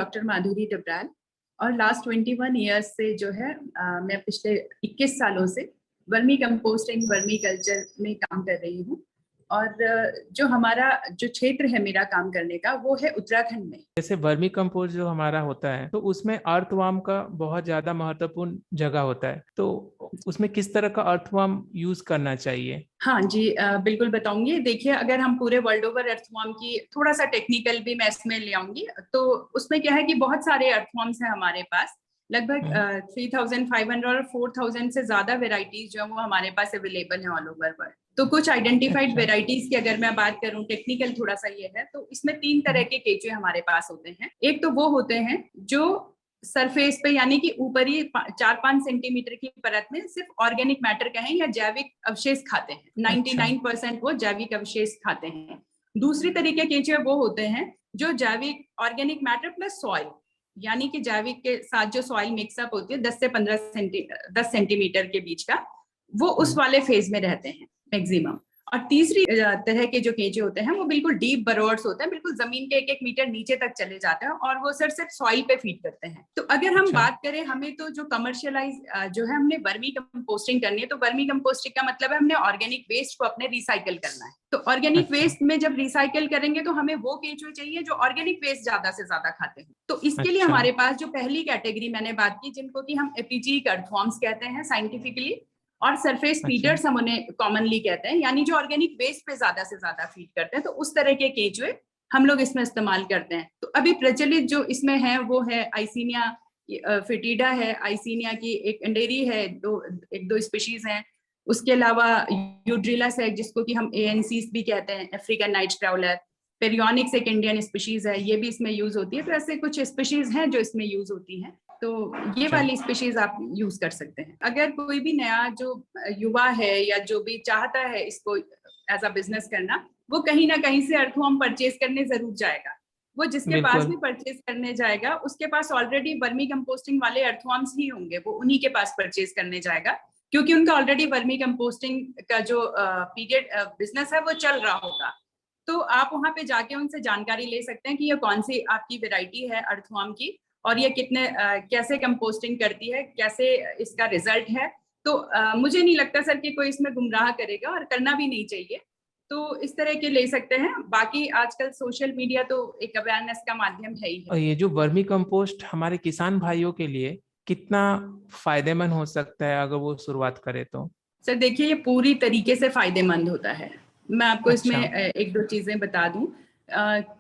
Doctor माधुरी डबराल और last 21 years से जो है मैं पिछले 21 सालों से वर्मी कंपोस्टिंग वर्मी कल्चर में काम कर रही हूँ। और जो हमारा जो क्षेत्र है मेरा काम करने का वो है उत्तराखंड में। जैसे वर्मी कंपोस्ट जो हमारा होता है तो उसमें अर्थवर्म का बहुत ज्यादा महत्वपूर्ण जगह होता है, तो उसमें किस तरह का अर्थवर्म यूज करना चाहिए? हाँ जी, बिल्कुल बताऊंगी। देखिए, अगर हम पूरे वर्ल्ड ओवर अर्थवर्म की थोड़ा सा टेक्निकल भी मैं इसमें ले आऊंगी, तो उसमें क्या है कि बहुत सारे अर्थवर्म्स हैं हमारे पास। लगभग 3500 और 4000 से ज्यादा वेराइटीज जो है वो हमारे पास अवेलेबल है ऑल ओवर वर्ल्ड। तो कुछ आइडेंटिफाइड वेराइटीज की अगर मैं बात करूं, टेक्निकल थोड़ा सा ये है, तो इसमें 3 तरह के केचुए हमारे पास होते हैं। एक तो वो होते हैं जो सरफेस पे यानी कि ऊपरी 4-5 सेंटीमीटर की परत में सिर्फ ऑर्गेनिक मैटर कहें या जैविक अवशेष खाते हैं। 99% वो जैविक अवशेष खाते हैं। दूसरी तरीके केचुए वो होते हैं जो जैविक ऑर्गेनिक मैटर प्लस सॉइल यानी कि जैविक के साथ जो सॉइल मिक्सअप होती है 10 से 10 सेंटीमीटर के बीच का, वो उस वाले फेज में रहते हैं मैक्सिमम। और तीसरी तरह के जो केंचे होते हैं वो बिल्कुल डीप बरोअर्स होते हैं, बिल्कुल जमीन के 1-1 मीटर नीचे तक चले जाते हैं और वो सिर्फ सॉइल पे फीड करते हैं। तो अगर हम बात करें, हमें तो जो कमर्शियलाइज जो है हमने वर्मी कंपोस्टिंग करनी है, तो वर्मी कंपोस्टिंग का मतलब है हमने ऑर्गेनिक वेस्ट को अपने रिसाइकल करना है। तो ऑर्गेनिक वेस्ट में जब रिसाइकल करेंगे तो हमें वो केंचुए चाहिए जो ऑर्गेनिक वेस्ट ज्यादा से ज्यादा खाते हैं। तो इसके लिए हमारे पास जो पहली कैटेगरी मैंने बात की, जिनको कि हम एपीजी अर्थवर्म्स कहते हैं साइंटिफिकली, और सरफेस फीडर्स हम उन्हें कॉमनली कहते हैं, यानी जो ऑर्गेनिक वेस्ट पे ज्यादा से ज्यादा फीड करते हैं। तो उस तरह के केचुए हम लोग इसमें इस्तेमाल करते हैं। तो अभी प्रचलित जो इसमें है वो है आइसीनिया फिटिडा है, आइसीनिया की एक एंडेरी है, एक दो स्पीशीज हैं। उसके अलावा यूड्रिलस है जिसको कि हम एएनसीस भी कहते हैं, अफ्रीकन नाइट क्राउलर। पेरियोनिक्स एक इंडियन स्पीशीज है, ये भी इसमें यूज होती है। तो ऐसे कुछ स्पीशीज हैं जो इसमें यूज होती हैं, तो ये वाली स्पीशीज आप यूज कर सकते हैं। अगर कोई भी नया जो युवा है या जो भी चाहता है इसको एज अ बिजनेस करना, वो कहीं ना कहीं से अर्थवर्म परचेज करने जरूर जाएगा। वो जिसके पास भी परचेज करने जाएगा उसके पास ऑलरेडी वर्मी कंपोस्टिंग वाले अर्थवर्म्स ही होंगे, वो उन्हीं के पास परचेज करने जाएगा, क्योंकि उनका ऑलरेडी वर्मी कंपोस्टिंग का जो पीरियड बिजनेस है वो चल रहा होगा। तो आप वहां पे जाके उनसे जानकारी ले सकते हैं कि ये कौन सी आपकी वेराइटी है अर्थवर्म की, और ये कितने कैसे कंपोस्टिंग करती है, कैसे इसका रिजल्ट है। तो मुझे नहीं लगता सर कि कोई इसमें गुमराह करेगा, और करना भी नहीं चाहिए। तो इस तरह के ले सकते हैं। बाकी आजकल सोशल मीडिया तो एक अवेयरनेस का माध्यम है ही है। और ये जो वर्मी कंपोस्ट हमारे किसान भाइयों के लिए कितना फायदेमंद हो सकता है अगर वो शुरुआत करे तो? सर देखिए, ये पूरी तरीके से फायदेमंद होता है। मैं आपको इसमें एक दो चीजें बता दूं।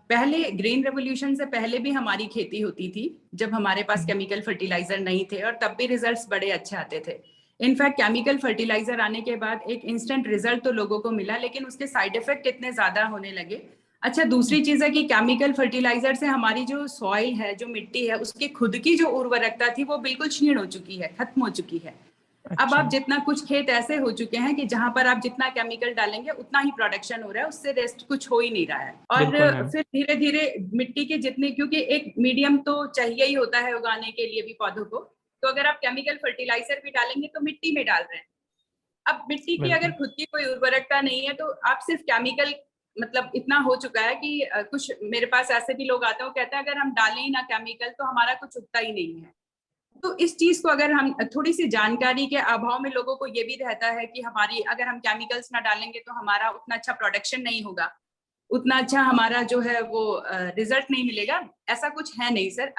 पहले ग्रेन रेवोल्यूशन से पहले भी हमारी खेती होती थी, जब हमारे पास केमिकल फर्टिलाइजर नहीं थे, और तब भी रिजल्ट्स बड़े अच्छे आते थे। इनफैक्ट केमिकल फर्टिलाइजर आने के बाद एक इंस्टेंट रिजल्ट तो लोगों को मिला, लेकिन उसके साइड इफेक्ट इतने ज्यादा होने लगे। अच्छा, दूसरी चीज है कि केमिकल फर्टिलाइजर से हमारी जो सॉइल है, जो मिट्टी है, उसकी खुद की जो उर्वरकता थी वो बिल्कुल क्षीण हो चुकी है, खत्म हो चुकी है। अब आप जितना कुछ खेत ऐसे हो चुके हैं कि जहां पर आप जितना केमिकल डालेंगे उतना ही प्रोडक्शन हो रहा है, उससे रेस्ट कुछ हो ही नहीं रहा है। और फिर धीरे धीरे मिट्टी के जितने, क्योंकि एक मीडियम तो चाहिए ही होता है उगाने के लिए भी पौधों को, तो अगर आप केमिकल फर्टिलाइजर भी डालेंगे तो मिट्टी में डाल रहे हैं। अब मिट्टी की अगर खुद की कोई उर्वरकता नहीं है तो आप सिर्फ केमिकल, मतलब इतना हो चुका है कि कुछ मेरे पास ऐसे भी लोग आते हैं, वो कहते हैं अगर हम डालें ही ना केमिकल तो हमारा कुछ उगता ही नहीं है। तो इस चीज को अगर हम थोड़ी सी जानकारी के अभाव में, लोगों को ये भी रहता है कि हमारी अगर हम केमिकल्स ना डालेंगे तो हमारा उतना अच्छा प्रोडक्शन नहीं होगा, उतना अच्छा हमारा जो है वो रिजल्ट नहीं मिलेगा। ऐसा कुछ है नहीं सर।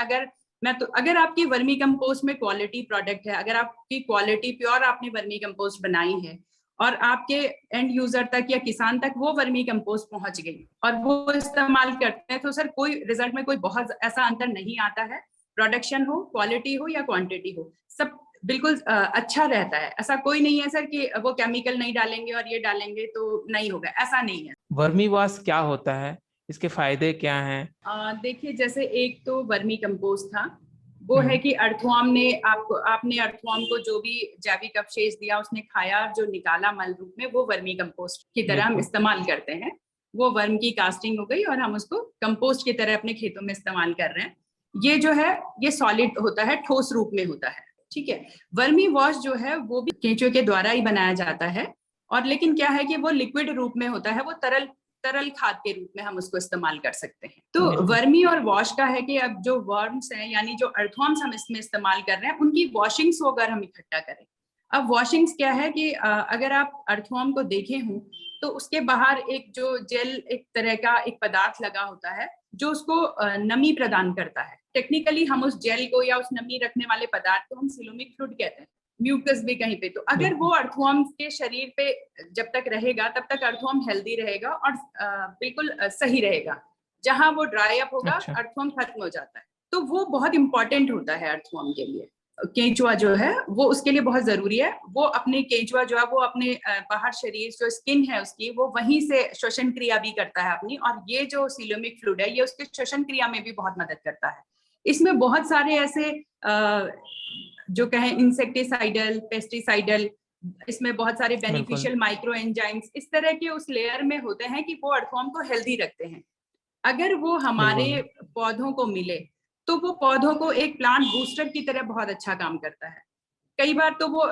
अगर आपकी वर्मी कंपोस्ट में क्वालिटी प्रोडक्ट है, अगर आपकी क्वालिटी प्योर आपने वर्मी कंपोस्ट बनाई है और आपके एंड यूजर तक या किसान तक वो वर्मी कंपोस्ट पहुंच गई और वो इस्तेमाल करते हैं, तो सर कोई रिजल्ट में कोई बहुत ऐसा अंतर नहीं आता है। प्रोडक्शन हो, क्वालिटी हो या क्वांटिटी हो, सब बिल्कुल अच्छा रहता है। ऐसा कोई नहीं है सर कि वो केमिकल नहीं डालेंगे और ये डालेंगे तो नहीं होगा, ऐसा नहीं है। वर्मी वाश क्या होता है, इसके फायदे क्या हैं? देखिए, जैसे एक तो वर्मी कंपोस्ट था, वो है कि अर्थवर्म ने आपने अर्थवर्म को जो भी जैविक अवशेष दिया उसने खाया, जो निकाला मल रूप में, वो वर्मी कंपोस्ट की तरह हम इस्तेमाल करते हैं। वो वर्म की कास्टिंग हो गई और हम उसको कंपोस्ट की तरह अपने खेतों में इस्तेमाल कर रहे हैं। ये जो है ये सॉलिड होता है, ठोस रूप में होता है, ठीक है। वर्मी वॉश जो है वो भी केंचुए के द्वारा ही बनाया जाता है, और लेकिन क्या है कि वो लिक्विड रूप में होता है, वो तरल तरल खाद के रूप में हम उसको इस्तेमाल कर सकते हैं। तो वर्मी और वॉश का है कि अब जो वर्म्स हैं यानी जो अर्थवर्म्स हम इसमें इस्तेमाल कर रहे हैं उनकी वॉशिंग्स को अगर हम इकट्ठा करें। अब वॉशिंग्स क्या है कि अगर आप अर्थवर्म को देखे हों तो उसके बाहर एक जो जेल एक तरह का एक पदार्थ लगा होता है जो उसको नमी प्रदान करता है। टेक्निकली हम उस जेल को या उस नमी रखने वाले पदार्थ को हम सिलोमिक फ्लूइड कहते हैं, म्यूकस भी कहीं पे। तो अगर वो अर्थवर्म के शरीर पे जब तक रहेगा तब तक अर्थवर्म हेल्दी रहेगा और बिल्कुल सही रहेगा। जहां वो ड्राई अप होगा अर्थवर्म खत्म हो जाता है। तो वो बहुत इंपॉर्टेंट होता है अर्थवर्म के लिए। केंचुआ जो है वो उसके लिए बहुत जरूरी है। वो अपने केंचुआ जो है वो अपने बाहर शरीर जो स्किन है उसकी वो वहीं से श्वसन क्रिया भी करता है अपनी, और ये जो सिलोमिक फ्लूइड है ये उसके श्वसन क्रिया में भी बहुत मदद करता है। इसमें बहुत सारे ऐसे जो कहें इंसेक्टिसाइडल, पेस्टिसाइडल, इसमें बहुत सारे बेनिफिशियल माइक्रो एंजाइम्स इस तरह के उस लेयर में होते हैं कि वो अर्थवर्म को हेल्दी रखते हैं। अगर वो हमारे पौधों को मिले तो वो पौधों को एक प्लांट बूस्टर की तरह बहुत अच्छा काम करता है। कई बार तो वो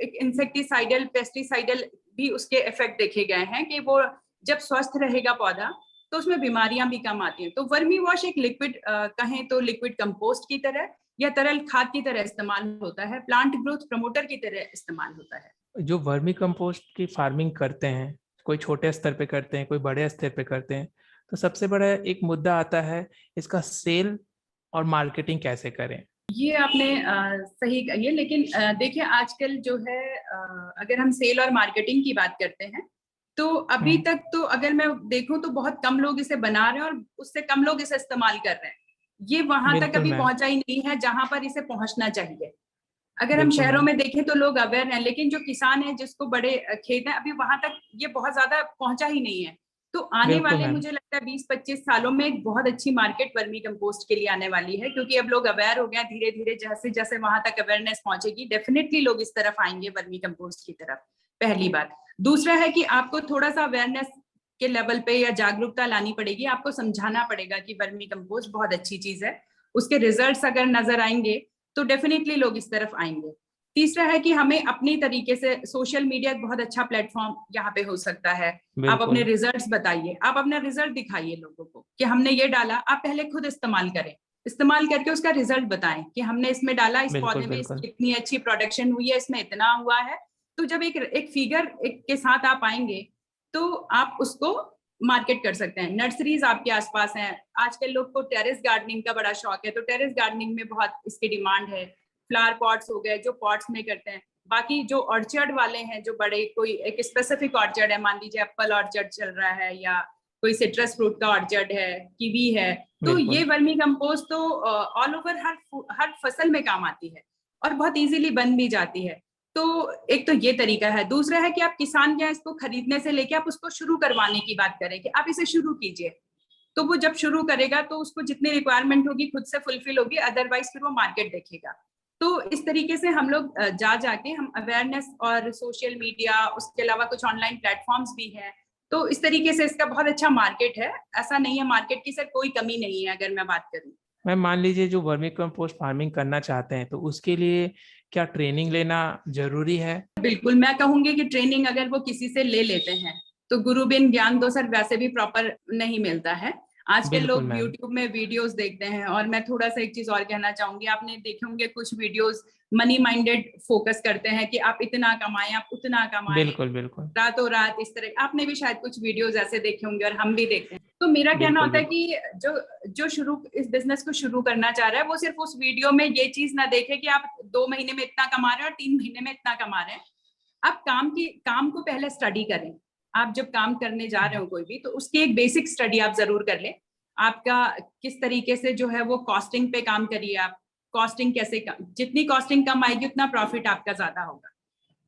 एक इंसेक्टिसाइडल, पेस्टिसाइडल भी उसके इफेक्ट देखे गए हैं कि वो जब स्वस्थ रहेगा पौधा तो उसमें बीमारियां भी कम आती हैं। तो वर्मी वॉश एक लिक्विड कहें तो लिक्विड कंपोस्ट की तरह या तरल खाद की तरह इस्तेमाल होता है, प्लांट ग्रोथ प्रमोटर की तरह इस्तेमाल होता है। जो वर्मी कंपोस्ट की फार्मिंग करते हैं, कोई छोटे स्तर पे करते हैं, कोई बड़े स्तर पे करते हैं, तो सबसे बड़ा एक मुद्दा आता है इसका सेल और मार्केटिंग कैसे करें। ये आपने सही कही है, लेकिन देखिए आजकल जो है अगर हम सेल और मार्केटिंग की बात करते हैं तो अभी तक तो अगर मैं देखूं तो बहुत कम लोग इसे बना रहे हैं और उससे कम लोग इसे इस्तेमाल कर रहे हैं। ये वहां तक अभी पहुंचा ही नहीं है जहां पर इसे पहुंचना चाहिए। अगर हम शहरों में देखें तो लोग अवेयर हैं, लेकिन जो किसान है जिसको बड़े खेत हैं अभी वहां तक ये बहुत ज्यादा पहुंचा ही नहीं है। तो आने वाले मुझे लगता है 20-25 सालों में एक बहुत अच्छी मार्केट वर्मी कंपोस्ट के लिए आने वाली है, क्योंकि अब लोग अवेयर हो गए। धीरे धीरे जैसे जैसे वहां तक अवेयरनेस पहुंचेगी डेफिनेटली लोग इस तरफ आएंगे वर्मी कंपोस्ट की तरफ, पहली बात। दूसरा है कि आपको थोड़ा सा अवेयरनेस के लेवल पे या जागरूकता लानी पड़ेगी। आपको समझाना पड़ेगा कि वर्मी कंपोस्ट बहुत अच्छी चीज है, उसके रिजल्ट्स अगर नजर आएंगे तो डेफिनेटली लोग इस तरफ आएंगे। तीसरा है कि हमें अपनी तरीके से, सोशल मीडिया एक बहुत अच्छा प्लेटफॉर्म यहाँ पे हो सकता है। आप अपने रिजल्ट्स बताइए, आप अपना रिजल्ट दिखाइए लोगों को कि हमने ये डाला। आप पहले खुद इस्तेमाल करें, इस्तेमाल करके उसका रिजल्ट बताएं कि हमने इसमें डाला, इस पौधे में इतनी अच्छी प्रोडक्शन हुई है, इसमें इतना हुआ है। तो जब एक फिगर के साथ आप आएंगे तो आप उसको मार्केट कर सकते हैं। नर्सरीज आपके आसपास हैं। आजकल लोग को टेरेस गार्डनिंग का बड़ा शौक है, तो टेरेस गार्डनिंग में बहुत इसकी डिमांड है। फ्लावर पॉट्स हो गए जो पॉट्स में करते हैं। बाकी जो ऑर्चर्ड वाले हैं, जो बड़े कोई एक स्पेसिफिक ऑर्चर्ड है, मान लीजिए एप्पल ऑर्चर्ड चल रहा है या कोई सिट्रस फ्रूट का ऑर्चर्ड है, कीवी है, तो ये वर्मी कंपोस्ट तो ऑल ओवर हर फसल में काम आती है और बहुत इजीली बन भी जाती है। तो एक तो ये तरीका है। दूसरा है कि आप किसान क्या इसको खरीदने से लेके आप उसको शुरू करवाने की बात करें कि आप इसे शुरू कीजिए। तो वो जब शुरू करेगा तो उसको जितनी रिक्वायरमेंट होगी खुद से फुलफिल होगी, अदरवाइज फिर वो मार्केट देखेगा। तो इस तरीके से हम लोग जाके हम अवेयरनेस और सोशल मीडिया, उसके अलावा कुछ ऑनलाइन प्लेटफॉर्म्स भी हैं, तो इस तरीके से इसका बहुत अच्छा मार्केट है। ऐसा नहीं है मार्केट की सर कोई कमी नहीं है। अगर मैं बात करूं, मैम मान लीजिए जो वर्मी कंपोस्ट फार्मिंग करना चाहते हैं तो उसके लिए क्या ट्रेनिंग लेना जरूरी है? बिल्कुल, मैं कहूंगी कि ट्रेनिंग अगर वो किसी से ले लेते हैं तो गुरु बिन ज्ञान तो सर वैसे भी प्रॉपर नहीं मिलता है। आजकल लोग यूट्यूब में वीडियोस देखते हैं। और मैं थोड़ा सा एक चीज और कहना चाहूंगी, आपने देखे होंगे कुछ वीडियोस मनी माइंडेड फोकस करते हैं कि आप इतना कमाएं, आप उतना कमाएं, बिल्कुल रातों रात इस तरह। आपने भी शायद कुछ वीडियोस ऐसे देखे होंगे और हम भी देखते हैं। तो मेरा कहना होता है कि जो इस बिजनेस को शुरू करना चाह रहा है वो सिर्फ उस वीडियो में ये चीज ना देखे कि आप 2 महीने में इतना कमा रहे हैं और 3 महीने में इतना कमा रहे हैं। आप काम को पहले स्टडी करें। आप जब काम करने जा रहे हो कोई भी, तो उसकी एक बेसिक स्टडी आप जरूर कर लें। आपका किस तरीके से जो है वो कॉस्टिंग पे काम करिए। आप कॉस्टिंग कैसे, जितनी कॉस्टिंग कम आएगी उतना प्रॉफिट आपका ज्यादा होगा।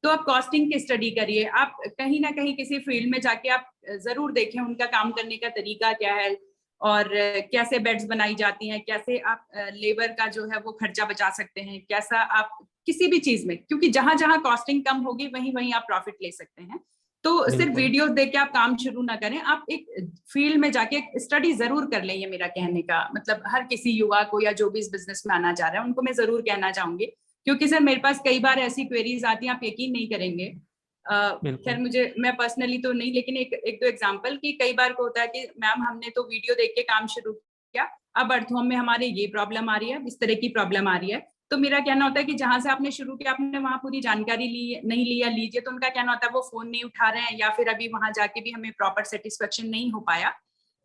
तो आप कॉस्टिंग की स्टडी करिए। आप कहीं ना कहीं किसी फील्ड में जाके आप जरूर देखें उनका काम करने का तरीका क्या है और कैसे बेड्स बनाई जाती हैं, कैसे आप लेबर का जो है वो खर्चा बचा सकते हैं, कैसा आप किसी भी चीज में, क्योंकि जहां जहां कॉस्टिंग कम होगी वहीं वहीं आप प्रॉफिट ले सकते हैं। तो सिर्फ वीडियोस देख के आप काम शुरू ना करें, आप एक फील्ड में जाके स्टडी जरूर कर लें। ये मेरा कहने का मतलब हर किसी युवा को या जो भी इस बिजनेस में आना चाह रहा है उनको मैं जरूर कहना चाहूंगी। क्योंकि सर मेरे पास कई बार ऐसी क्वेरीज आती हैं, आप यकीन नहीं करेंगे खैर मैं पर्सनली तो नहीं, लेकिन एक दो एग्जांपल कि कई बार को होता है कि मैम हमने तो वीडियो देख के काम शुरू किया, अब अर्थवॉर्म में हमारे ये प्रॉब्लम आ रही है, इस तरह की प्रॉब्लम आ रही है। तो मेरा कहना होता है कि जहां से आपने शुरू किया आपने वहां पूरी जानकारी नहीं लिया, लीजिए। तो उनका कहना होता है वो फोन नहीं उठा रहे हैं, या फिर अभी वहां जाके भी हमें प्रॉपर सेटिस्फेक्शन नहीं हो पाया।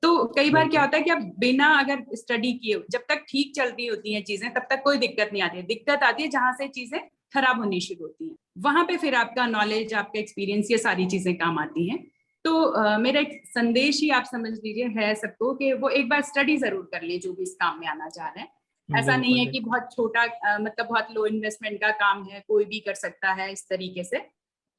तो कई बार क्या होता है कि आप बिना अगर स्टडी किए जब तक ठीक चल रही होती हैं चीजें तब तक कोई दिक्कत नहीं आती है। दिक्कत आती है जहां से चीजें खराब होनी शुरू होती हैं, वहां पे फिर आपका नॉलेज, आपका एक्सपीरियंस, ये सारी चीजें काम आती हैं। तो मेरा एक संदेश ही आप समझ लीजिए है सबको कि वो एक बार स्टडी जरूर कर ले जो भी इस काम में आना चाह रहे हैं। ऐसा नहीं है कि बहुत छोटा मतलब बहुत लो इन्वेस्टमेंट का काम है, कोई भी कर सकता है इस तरीके से।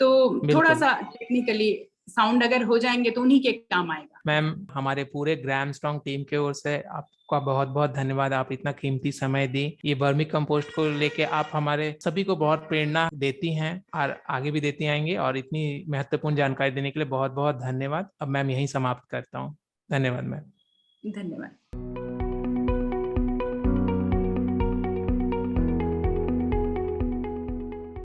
तो थोड़ा सा टेक्निकली साउंड अगर हो जाएंगे तो उन्हीं के काम आएगा। मैम, हमारे पूरे ग्राम स्ट्रॉन्ग टीम के ओर से आपका बहुत बहुत धन्यवाद। आप इतना कीमती समय दी, ये वर्मी कंपोस्ट को लेके आप हमारे सभी को बहुत प्रेरणा देती हैं और आगे भी देती आएंगे, और इतनी महत्वपूर्ण जानकारी देने के लिए बहुत बहुत धन्यवाद। अब मैम यहीं समाप्त करता हूँ। धन्यवाद मैम। धन्यवाद।